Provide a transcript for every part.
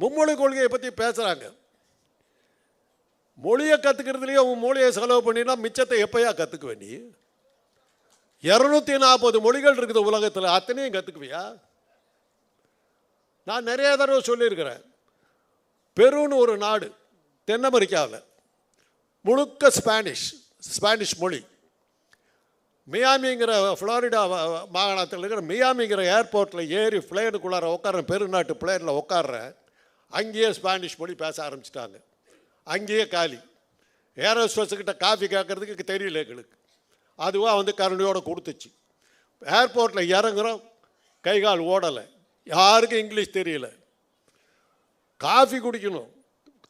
மும்மொழி கொள்கையை பற்றி பேசுகிறாங்க. மொழியை கற்றுக்கிறதுலேயே உன் மொழியை செலவு பண்ணினா மிச்சத்தை எப்போயா கற்றுக்குவே? நீ 240 மொழிகள் இருக்குது உலகத்தில், அத்தனையும் கற்றுக்குவியா? நான் நிறைய தடவை சொல்லியிருக்கிறேன். பெருன்னு ஒரு நாடு தென் அமெரிக்காவில், முழுக்க ஸ்பானிஷ் மொழி. மியாமிங்கிற ஃப்ளாரிடா மாகாணத்தில் இருக்கிற மியாமிங்கிற ஏர்போர்ட்டில் ஏறி பிளேனுக்குள்ளார உட்கார, பெருநாட்டு பிளேனில் உட்கார்ற, அங்கேயே ஸ்பானிஷ் மொழி பேச ஆரம்பிச்சிட்டாங்க. அங்கேயே காலி. ஏரோஸ்டர்ஸுக்கிட்ட காஃபி கேட்கறதுக்கு தெரியல எங்களுக்கு. அதுவாக வந்து கருணையோடு கொடுத்துச்சு. ஏர்போர்ட்டில் இறங்குறோம், கை கால் ஓடலை, யாருக்கும் இங்கிலீஷ் தெரியல. காஃபி குடிக்கணும்,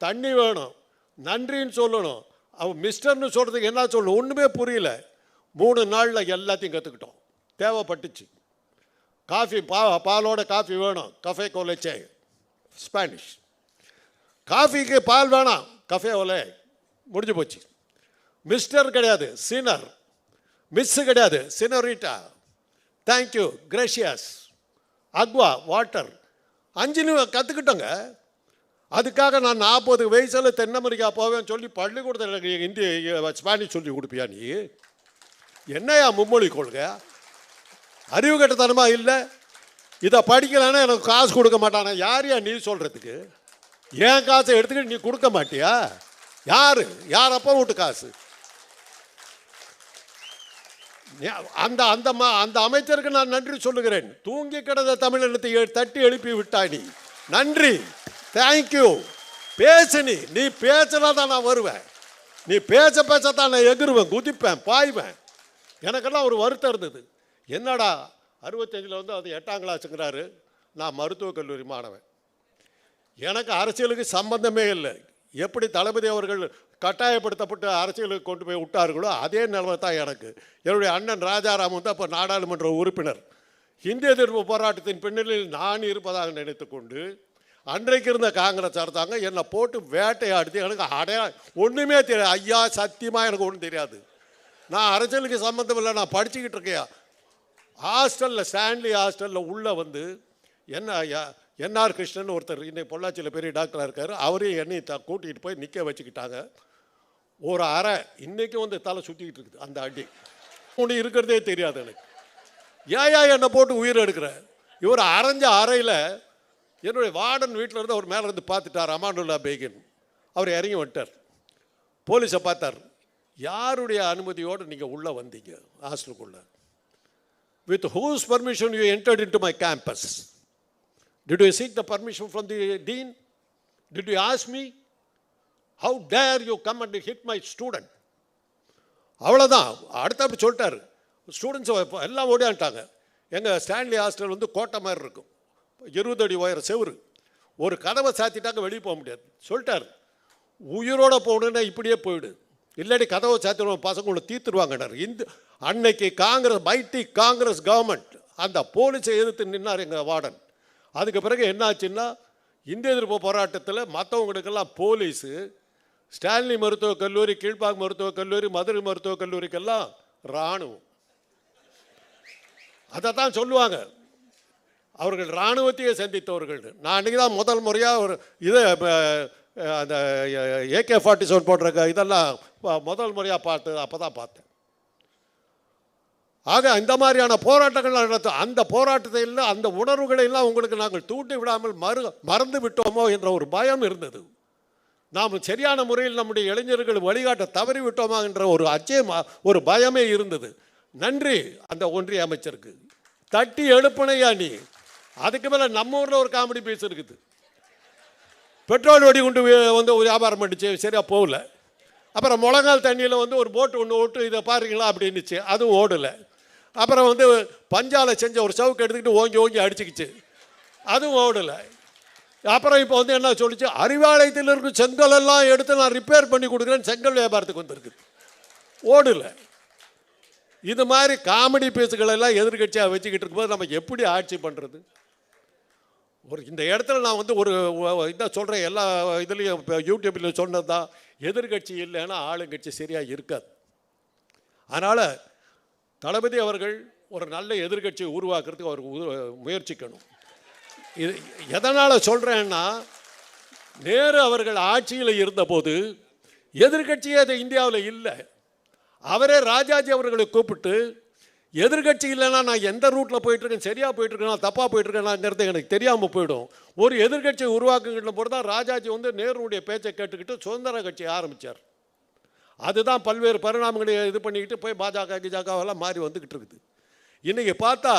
தண்ணி வேணும், நன்றின்னு சொல்லணும், அவன் மிஸ்டர்னு சொல்கிறதுக்கு என்ன சொல்லணும் ஒன்றுமே புரியல. 3 நாளில் எல்லாத்தையும் கற்றுக்கிட்டோம். தேவைப்பட்டுச்சு. காஃபி பாலோட காஃபி வேணும், கஃபே கோலேச்சே ஸ்பானிஷ். காஃபிக்கு பால் வேணாம், கஃபே ஓலே, முடிஞ்சு போச்சு. மிஸ்டர் கிடையாது, சீனர். மிஸ்ஸு கிடையாது, சினோரிட்டா. Thank you, gracious, Aqua, water. 5 கற்றுக்கிட்டோங்க. அதுக்காக நான் 40 வயசில் தென் அமெரிக்கா போவேன்னு சொல்லி பள்ளிக்கூடத்தில் எனக்கு ஹிந்தி ஸ்பானிஷ் சொல்லி கொடுப்பியா நீ? என்னையா மும்மொழி கொள்கை? அறிவு கட்டத்தனமா இல்லை? இதை படிக்கலைன்னா எனக்கு காசு கொடுக்க மாட்டானா? யாரையா நீ சொல்கிறதுக்கு? ஏன் காசை எடுத்துக்கிட்டு நீ கொடுக்க மாட்டியா? யார் அப்பா வீட்டு காசு? அந்த அந்த அந்த அமைச்சருக்கு நான் நன்றி சொல்லுகிறேன். தூங்கி கிடந்த தமிழினத்தை தட்டி எழுப்பி விட்டா நீ. நன்றி, தேங்க்யூ. பேசு. நீ பேசினா தான் நான் வருவேன். நீ பேசத்தான் நான் எகிருவேன், குதிப்பேன், பாய்வேன். எனக்கெல்லாம் ஒரு வருத்தம் இருந்தது. என்னடா 65 வந்து அது 8ஆம் கிளாஸுங்கிறாரு. நான் மருத்துவக் கல்லூரி மாணவன். எனக்கு அரசியலுக்கு சம்பந்தமே இல்லை. எப்படி தளபதி அவர்கள் கட்டாயப்படுத்தப்பட்டு அரசியலுக்கு கொண்டு போய் விட்டார்களோ அதே நிலைமை தான் எனக்கு. என்னுடைய அண்ணன் ராஜாராம் வந்து அப்போ நாடாளுமன்ற உறுப்பினர். இந்திய எதிர்ப்பு போராட்டத்தின் பின்னணியில் நான் இருப்பதாக நினைத்து கொண்டு அன்றைக்கு இருந்த காங்கிரஸ் அரசாங்க என்னை போட்டு வேட்டையாடுது. எனக்கு ஒன்றுமே தெரியாது. ஐயா, சத்தியமாக எனக்கு ஒன்றும் தெரியாது. நான் அரசியலுக்கு சம்மந்தம் இல்லை, நான் படிச்சுக்கிட்டு இருக்கேன். ஹாஸ்டலில், ஸ்டான்லி ஹாஸ்டலில் உள்ளே வந்து என்ஆர் கிருஷ்ணன் ஒருத்தர் இன்னைக்கு பொள்ளாச்சியில் பெரிய டாக்டராக இருக்கார். அவரையும் என்னையும் கூட்டிகிட்டு போய் நிற்க வச்சுக்கிட்டாங்க. ஒரு அறை இன்றைக்கும் வந்து தலை சுற்றிக்கிட்டு இருக்குது. அந்த அடி ஒன்று இருக்கிறதே தெரியாது எனக்கு. ஏயா என்னை போட்டு உயிர் எடுக்கிற? இவர் அரைஞ்ச அறையில் என்னுடைய வார்டன் வீட்டில் இருந்து அவர் மேலே இருந்து பார்த்துட்டார், அமானுல்லா பேகின். அவர் இறங்கி வந்துட்டார். போலீஸை பார்த்தார். யாருடைய அனுமதியோடு நீங்கள் உள்ளே வந்தீங்க ஹாஸ்டலுக்குள்ளே? With whose permission you entered into my campus? Did you seek the permission from the dean? Did you ask me? How dare you come and hit my student? அவ்வளோதான். அடுத்த அப்படி சொல்லிட்டார். ஸ்டூடெண்ட்ஸ் எல்லாம் ஓடியான்ட்டாங்க. எங்கள் ஸ்டான்லி ஹாஸ்டல் வந்து கோட்டை மாதிரி இருக்கும், 20 அடி உயர செவுரு. ஒரு கதவை சாத்திட்டாங்க, வெளியே போக முடியாது. சொல்லிட்டார், உயிரோட போகணுன்னா இப்படியே போயிடு, இல்லாட்டி கதவை சாத்திடுவோம், பசங்க உங்களை தீர்த்துருவாங்கன்னார். அன்னைக்கு காங்கிரஸ், மைட்டி காங்கிரஸ் கவர்மெண்ட் அந்த போலீஸை எதிர்த்து நின்னார் எங்கள் வார்டன். அதுக்கு பிறகு என்னாச்சுன்னா, இந்திய எதிர்ப்பு போராட்டத்தில் மற்றவங்களுக்கெல்லாம் போலீஸு, ஸ்டான்லி மருத்துவக் கல்லூரி, கீழ்பாக் மருத்துவக் கல்லூரி, மதுரை மருத்துவக் கல்லூரிக்கெல்லாம் இராணுவம். அதை தான் சொல்லுவாங்க, அவர்கள் இராணுவத்தையே சந்தித்தவர்கள். நான் அன்றைக்கி தான் முதல் முறையாக ஒரு இதை அந்த AK-47 போடுற இதெல்லாம் முதல் முறையாக அப்போ தான் பார்த்தேன். ஆக இந்த மாதிரியான போராட்டங்கள் நடத்தும். அந்த போராட்டத்தை இல்லை, அந்த உணர்வுகளை எல்லாம் உங்களுக்கு நாங்கள் தூண்டி விடாமல் மறந்து விட்டோமோ என்ற ஒரு பயம் இருந்தது. நாம் சரியான முறையில் நம்முடைய இளைஞர்கள் வழிகாட்ட தவறி விட்டோமா என்ற ஒரு அச்சம், ஒரு பயமே இருந்தது. நன்றி அந்த ஒன்றிய அமைச்சருக்கு. தட்டி எழுப்பினையா நீ. அதுக்கு மேலே நம்ம ஊரில் ஒரு காமெடி பீஸ் இருக்குது. பெட்ரோல் வெடி கொண்டு வந்து வியாபாரம் பண்ணிச்சு, சரியாக போகல. அப்புறம் முழங்கால் தண்ணியில் வந்து ஒரு போட்டு ஒன்று ஓட்டு, இதை பாருங்களா அப்படின்னுச்சு, அதுவும் ஓடலை. அப்புறம் வந்து பஞ்சால் செஞ்ச ஒரு சவுக்கு எடுத்துக்கிட்டு ஓங்கி அடிச்சுக்கிச்சு, அதுவும் ஓடலை. அப்புறம் இப்போ வந்து என்ன சொல்லிச்சு, அறிவாலயத்தில் இருக்கும் செங்கல் எல்லாம் எடுத்து நான் ரிப்பேர் பண்ணி கொடுக்குறேன்னு செங்கல் வியாபாரத்துக்கு வந்துருக்குது, ஓடலை. இது மாதிரி காமெடி பீஸுகள் எல்லாம் எதிர்கட்சியாக வச்சுக்கிட்டு இருக்கும்போது நம்ம எப்படி ஆட்சி பண்ணுறது? ஒரு இந்த இடத்துல நான் வந்து ஒரு இதை சொல்கிறேன், எல்லா இதுலேயும் இப்போ யூடியூப்பில் சொன்னது தான், எதிர்கட்சி இல்லைன்னா ஆளுங்கட்சி சரியாக இருக்காது. அதனால் தளபதி அவர்கள் ஒரு நல்ல எதிர்கட்சியை உருவாக்குறதுக்கு அவர் முயற்சிக்கணும். இது எதனால் சொல்கிறேன்னா, நேரு அவர்கள் ஆட்சியில் இருந்தபோது எதிர்கட்சியே அது இந்தியாவில் இல்லை. அவரே ராஜாஜி அவர்களை கூப்பிட்டு, எதிர்கட்சி இல்லைன்னா நான் எந்த ரூட்டில் போயிட்டுருக்கேன், சரியாக போயிட்டுருக்கேன் தப்பாக போயிட்டுருக்கேனாங்கிறது எனக்கு தெரியாமல் போயிடும், ஒரு எதிர்கட்சியை உருவாக்குங்கிட்ட போது தான் ராஜாஜி வந்து நேருடைய பேச்சை கேட்டுக்கிட்டு சுதந்திர கட்சி ஆரம்பித்தார். அதுதான் பல்வேறு பரிணாமங்களை இது பண்ணிக்கிட்டு போய் பாஜக கிஜாக்காவெல்லாம் மாறி வந்துக்கிட்டு இருக்குது. இன்றைக்கி பார்த்தா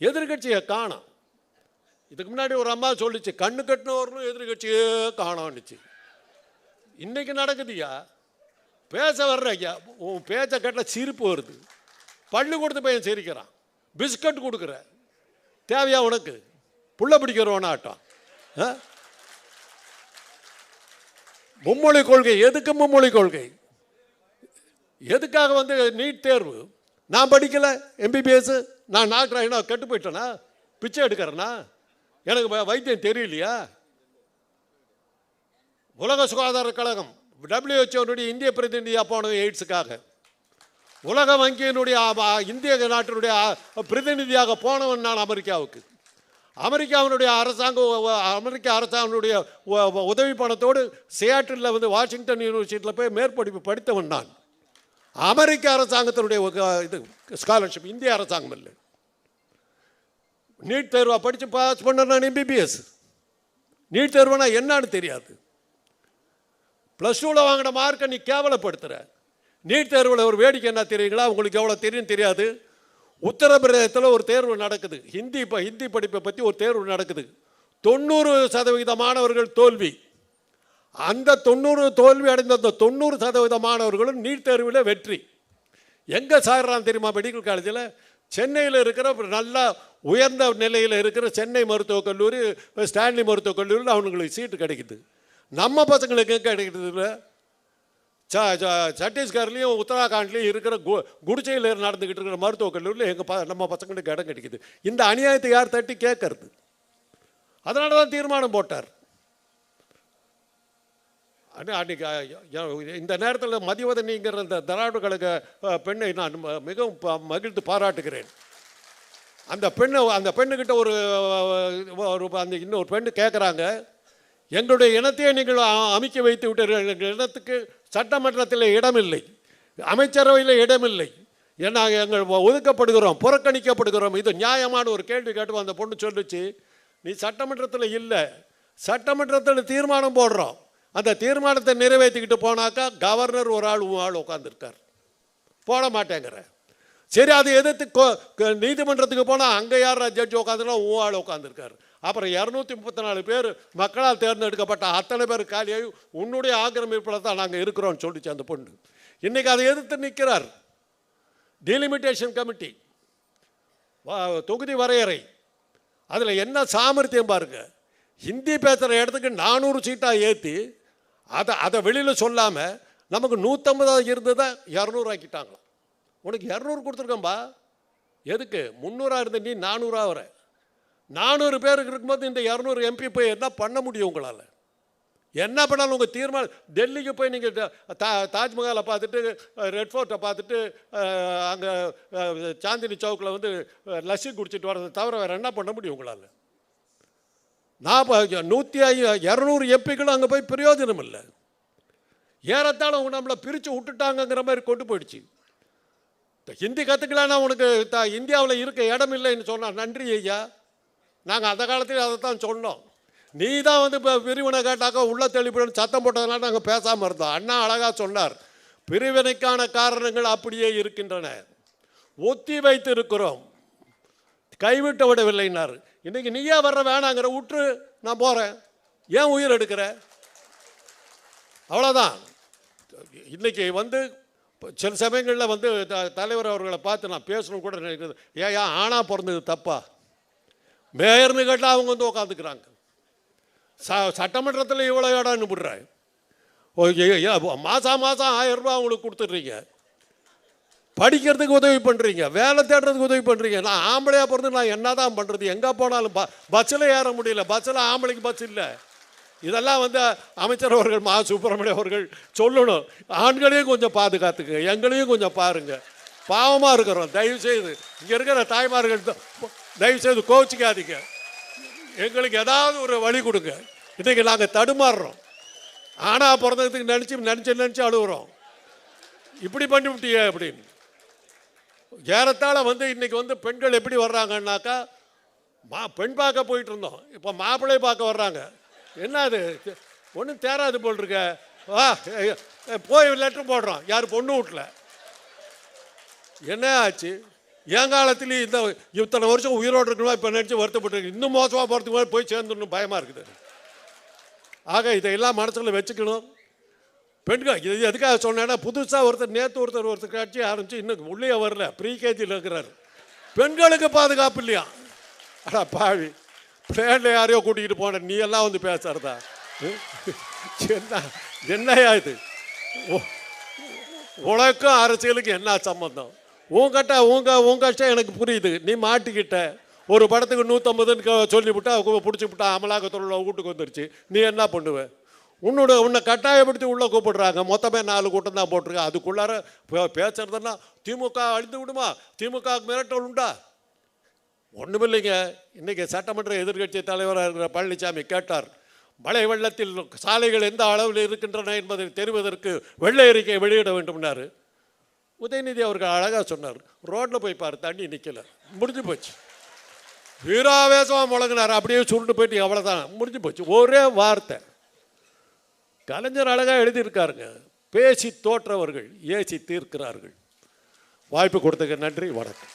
எதிர்கட்சியை காணோம். இதுக்கு முன்னாடி ஒரு அம்மா சொல்லிச்சு, கண்ணு கட்டினவர்களும் எதிர்கட்சியே காணோன்னுச்சு. இன்றைக்கி நடக்குதுயா, பேச வர்ற ஐயா, உன் பேச்சை கேட்டால் சிரிப்பு வருது. பள்ளிக்கூடத்து பையன் சிரிக்கிறான், பிஸ்கட் கொடுக்குற, தேவையா உனக்கு? புள்ள பிடிக்கிறவனாட்டம். மும்மொழி கொள்கை எதுக்கு? மும்மொழி கொள்கை எதுக்காக? வந்து நீட் தேர்வு. நான் படிக்கலை எம்பிபிஎஸ், நான் டாக்டர் ஆகினா கெட்டு போயிட்டேனா? பிச்சை எடுக்கிறேன்னா? எனக்கு வைத்தியம் தெரியலையா? உலக சுகாதார கழகம் WHO இந்திய பிரதிநிதியாக போனது எய்ட்ஸுக்காக, உலக வங்கியினுடைய இந்திய நாட்டினுடைய பிரதிநிதியாக போனவன் நான் அமெரிக்காவுக்கு. அமெரிக்க அரசாங்கனுடைய உதவி பணத்தோடு சியாட்டில் வந்து வாஷிங்டன் யூனிவர்சிட்டியில் போய் மேற்படிப்பு படித்தவன் நான். அமெரிக்க அரசாங்கத்தினுடைய இது ஸ்காலர்ஷிப், இந்திய அரசாங்கம் இல்லை. நீட் தேர்வாக படித்து பாஸ் பண்ண நான் எம்பிபிஎஸ். நீட் தேர்வுனா என்னன்னு தெரியாது. +2 வாங்கின மார்க்கை நீ கேவலப்படுத்துகிற. நீட் தேர்வில் ஒரு வேடிக்கை என்ன தெரியுங்களா? உங்களுக்கு எவ்வளோ தெரியும் தெரியாது. உத்தரப்பிரதேசத்தில் ஒரு தேர்வு நடக்குது, ஹிந்தி படிப்பை பற்றி ஒரு தேர்வு நடக்குது. 90% மாணவர்கள் தோல்வி. அந்த 90 தோல்வி அடைந்த அந்த 90% மாணவர்களும் நீட் தேர்வில் வெற்றி. எங்கே சாடுறான் தெரியுமா? மெடிக்கல் காலேஜில், சென்னையில் இருக்கிற நல்ல உயர்ந்த நிலையில் இருக்கிற சென்னை மருத்துவக் கல்லூரி, ஸ்டான்லி மருத்துவக் கல்லூரியில் அவங்களுக்கு சீட்டு கிடைக்குது. நம்ம பசங்களுக்கு எங்கே கிடைக்கிறது? சத்தீஸ்கர்லேயும் உத்தராகண்ட்லேயும் இருக்கிற குடிச்சையில் நடந்துக்கிட்டு இருக்கிற மருத்துவக் கல்லூரியில் நம்ம பசங்களுக்கு இடம் கிடைக்குது. இந்த அநியாயத்தை யார் தட்டி கேட்கறது? அதனால தான் தீர்மானம் போட்டார். அன்றைக்கி இந்த நேரத்தில் மதிவதனிங்கிற இந்த திராவிட கழக பெண்ணை நான் மிகவும் மகிழ்ந்து பாராட்டுகிறேன். அந்த பெண்ணுக்கிட்ட அந்த இன்னொரு பெண்ணு கேட்குறாங்க, எங்களுடைய இனத்தையே நீங்கள் அமைக்க வைத்து விட்டீர்கள், எங்கள் இனத்துக்கு சட்டமன்றத்தில் இடமில்லை, அமைச்சரவையில் இடமில்லை, ஏன்னா எங்கள் ஒதுக்கப்படுகிறோம், புறக்கணிக்கப்படுகிறோம், இது நியாயமான ஒரு கேள்வி கேட்டு அந்த பொண்ணு சொல்லிச்சு, நீ சட்டமன்றத்தில் இல்லை, சட்டமன்றத்தில் தீர்மானம் போடுறோம், அந்த தீர்மானத்தை நிறைவேற்றிக்கிட்டு போனாக்கா கவர்னர் ஒரு ஆள் உட்காந்துருக்கார், போட மாட்டேங்கிற. சரி, அதை எதிர்த்து நீதிமன்றத்துக்கு போனால் அங்கே யார் ஜட்ஜி உட்காந்துனா ஆள் உட்காந்துருக்காரு. அப்புறம் 234 பேர் மக்களால் தேர்ந்தெடுக்கப்பட்ட அத்தனை பேர் காலியாகி உன்னுடைய ஆக்கிரமிப்பில் தான் நாங்கள் இருக்கிறோம்னு சொல்லிச்சு அந்த பொண்ணு. இன்றைக்கி அதை எதிர்த்து நிற்கிறார். டீலிமிட்டேஷன் கமிட்டி, தொகுதி வரையறை, அதில் என்ன சாமர்த்தியம் பாருங்க. ஹிந்தி பேசுகிற இடத்துக்கு 400 சீட்டாக ஏற்றி அதை வெளியில் சொல்லாமல் நமக்கு 150 இருந்ததை 200 ஆக்கிட்டாங்களாம். உனக்கு 200 கொடுத்துருக்கேன்பா, எதுக்கு 300 இருந்த நீ 400 வர? 400 பேருக்கு இருக்கும்போது இந்த 200 MP போய் என்ன பண்ண முடியும் உங்களால்? என்ன பண்ணாலும் உங்கள் தீர்மானம். டெல்லிக்கு போய் நீங்கள் தாஜ்மஹாலை பார்த்துட்டு, ரெட் ஃபோர்ட்டை பார்த்துட்டு, அங்கே சாந்தினி சவுக்கில் வந்து லஸ்ஸி குடிச்சிட்டு வர்றதை தவிர வேறு என்ன பண்ண முடியும் உங்களால்? 200 MPக்களும் அங்கே போய் பிரயோஜனம் இல்லை. ஏறத்தாழ அவங்க நம்மளை பிரித்து விட்டுட்டாங்கங்கிற மாதிரி கொண்டு போயிடுச்சு. ஹிந்தி கற்றுக்கலான்னா உனக்கு இந்தியாவில் இருக்க இடம் இல்லைன்னு சொன்னால் நன்றி ஐயா, நாங்கள் அந்த காலத்தில் அதை தான் சொன்னோம். நீ தான் வந்து இப்போ பிரிவினை கேட்டாக்கா உள்ள தெளிப்புன்னு சத்தம் போட்டதுனால நாங்கள் பேசாமல் இருந்தோம். அண்ணா அழகாக சொன்னார், பிரிவினைக்கான காரணங்கள் அப்படியே இருக்கின்றன, ஒத்தி வைத்து இருக்கிறோம், கைவிட்டு விடவில்லைன்னாரு. இன்றைக்கி நீயே வர்ற வேணாங்கிற, விட்டு நான் போகிறேன், ஏன் உயிர் எடுக்கிற? அவ்வளோதான். இன்றைக்கி வந்து சில சமயங்களில் வந்து தலைவர் அவர்களை பார்த்து நான் பேசணும் கூட நினைக்கிறது, ஏன் ஆணா பிறந்தது தப்பா? மேயர்னு கேட்டால் அவங்க வந்து உட்காந்துக்கிறாங்க. சட்டமன்றத்தில் இவ்வளோ இடம்னு விடுறாங்க. மாதம் 1000 ரூபா அவங்களுக்கு கொடுத்துட்றீங்க, படிக்கிறதுக்கு உதவி பண்ணுறீங்க, வேலை தேடுறதுக்கு உதவி பண்ணுறீங்க. நான் ஆம்பளையாக பிறந்து நான் என்ன தான் பண்ணுறது? எங்கே போனாலும் பஸ்ஸில் ஏற முடியல, பஸ்ஸில் ஆம்பளைக்கு பஸ் இல்லை. இதெல்லாம் வந்து அமைச்சர் அவர்கள் மா சுப்பிரமணியம் அவர்கள் சொல்லணும். ஆண்களையும் கொஞ்சம் பாதுகாத்துங்க, எங்களையும் கொஞ்சம் பாருங்கள், பாவமாக இருக்கிறோம். தயவுசெய்து இங்கே இருக்கிற தாய்மார்கள் தயவுசெய்து கோச்சிக்காதீங்க, எங்களுக்கு ஏதாவது ஒரு வழி கொடுங்க. இன்றைக்கி நாங்கள் தடுமாறுறோம். ஆனால் பிறந்ததுக்கு நினச்சி அழுகுறோம். இப்படி பண்ணிவிட்டியே அப்படின்னு. ஏறத்தாழ இன்னைக்கு பெண்கள் எப்படி வர்றாங்கன்னாக்கா, பெண் பார்க்க போயிட்டு இருந்தோம், இப்போ மாப்பிள்ளை பார்க்க வர்றாங்க. என்ன அது ஒன்றும் தேராது போல் இருக்க, வா போய் லெட்டர் போடுறோம். யார் பொண்ணு வீட்டில் என்ன ஆச்சு? என் காலத்துலேயும் இத்தனை வருஷம் உயிரோடு இருக்கணும் இப்போ நினச்சி வருத்தப்பட்டு இன்னும் மோசமாக போகிறதுக்கு போய் சேர்ந்துடணும் பயமாக இருக்குது. ஆக இதையெல்லாம் மனசில் வச்சுக்கணும். பெண்கள் இது எதுக்காக சொன்னேன்னா, புதுசாக ஒருத்தர் கட்சி ஆரம்பித்து இன்னும் உள்ளே வரல, ப்ரீகேஜியில் இருக்கிறார். பெண்களுக்கு பாதுகாப்பு இல்லையா? ஆனால் பாவி பிளேனில் யாரையோ கூட்டிகிட்டு போன நீ எல்லாம் பேசுறதா? என்னையா இது? உனக்கும் அரசியலுக்கு என்ன சம்பந்தம்? உங்ககிட்ட உங்க கஷ்டம் எனக்கு புரியுது. நீ மாட்டிக்கிட்ட ஒரு படத்துக்கு 150ன்னு சொல்லிவிட்டா பிடிச்சிவிட்டா அமலாக்கத்தோட வீட்டுக்கு வந்துருச்சு. நீ என்ன பண்ணுவ? உன்னை கட்டாயப்படுத்தி உள்ளே கூப்பிடுறாங்க. மொத்தமே 4 கூட்டம் தான் போட்டிருக்கேன். அதுக்குள்ளார பேசுறதுன்னா திமுக அழிந்து விடுமா? திமுகவுக்கு மிரட்டல் உண்டா? ஒன்றுமில்லைங்க. இன்றைக்கி சட்டமன்ற எதிர்க்கட்சி தலைவராக இருக்கிற பழனிசாமி கேட்டார், மழை வெள்ளத்தில் சாலைகள் எந்த அளவில் இருக்கின்றன என்பதை தெரிவதற்கு வெள்ளை அறிக்கை வெளியிட வேண்டும்னாரு. உதயநிதி அவர்கள் அழகாக சொன்னார், ரோட்டில் போய் பாரு தண்ணி நிற்கலை, முடிஞ்சு போச்சு. வீராவேசமாக முழங்கினார், அப்படியே சுருண்டு போயிட்டு அவ்வளோதான், முடிஞ்சு போச்சு. ஒரே வார்த்தை. கலைஞர் அழகாக எழுதியிருக்காருங்க, பேசி தோற்றவர்கள் ஏசி தீர்க்கிறார்கள். வாய்ப்பு கொடுத்ததுக்கு நன்றி, வணக்கம்.